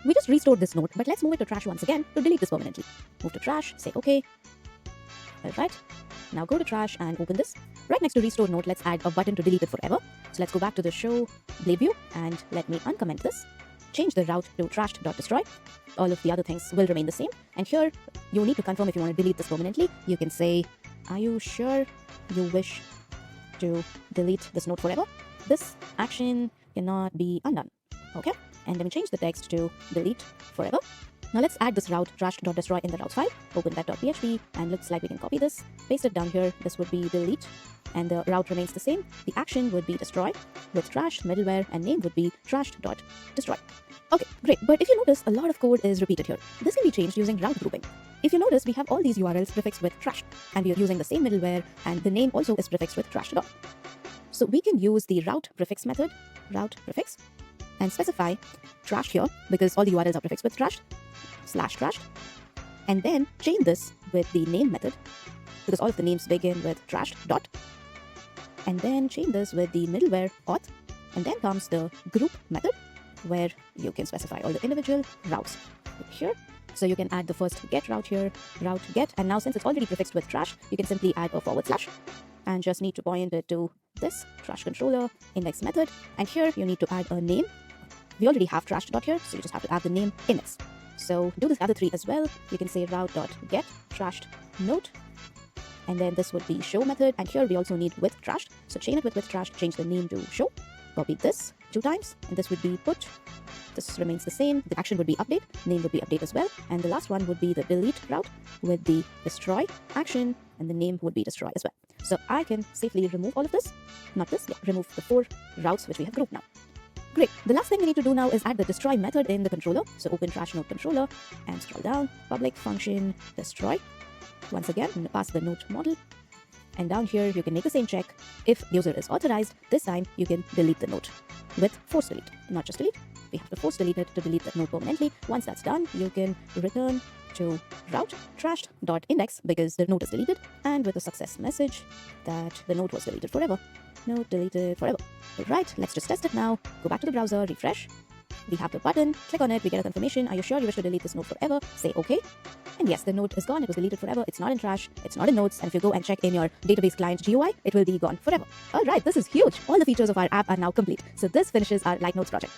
We just restored this node, but let's move it to trash once again to delete this permanently. Move to trash, say OK. Alright, now go to trash and open this. Right next to restore node, let's add a button to delete it forever. So let's go back to the show blade view and let me uncomment this. Change the route to trashed.destroy. All of the other things will remain the same. And here, you need to confirm if you want to delete this permanently. You can say, are you sure you wish to delete this node forever? This action cannot be undone. Okay, and then we change the text to delete forever. Now let's add this route trash.destroy in the routes file. Open that.php and looks like we can copy this, paste it down here. This would be delete and the route remains the same. The action would be destroy with trash, middleware, and name would be trashed.destroy. Okay, great. But if you notice, a lot of code is repeated here. This can be changed using route grouping. If you notice, we have all these URLs prefixed with trash, and we are using the same middleware, and the name also is prefixed with trash. So we can use the route prefix method, route prefix, and specify trash here because all the URLs are prefixed with trash, /trash, and then chain this with the name method because all of the names begin with trash dot, and then chain this with the middleware auth, and then comes the group method where you can specify all the individual routes here. So you can add the first get route here, route get, and now since it's already prefixed with trash, you can simply add a / and just need to point it to this trash controller index method, and here you need to add a name. We already have trash dot here, so you just have to add the name index. So do this other three as well. You can say route.get trashed note, and then this would be show method, and here we also need with trashed, so chain it with trashed, change the name to show, copy this 2 times, and this would be put. This remains the same. The action would be update, name would be update as well, and the last one would be the delete route with the destroy action, and the name would be destroy as well. So I can safely remove all of this, not this, yeah, remove the 4 routes which we have grouped now. Great. The last thing we need to do now is add the destroy method in the controller. So open trash node controller and scroll down, public function destroy. Once again, pass the node model. And down here, you can make the same check. If user is authorized, this time you can delete the node with force delete, not just delete. We have to force delete it to delete that node permanently. Once that's done, you can return to route trashed.index because the node is deleted, and with a success message that the node was deleted forever. Node deleted forever. Alright, let's just test it now. Go back to the browser, refresh. We have the button, click on it, we get a confirmation. Are you sure you wish to delete this node forever? Say OK. And yes, the node is gone, it was deleted forever, it's not in trash, it's not in nodes, and if you go and check in your database client GUI, it will be gone forever. Alright, this is huge. All the features of our app are now complete. So this finishes our Light Nodes project.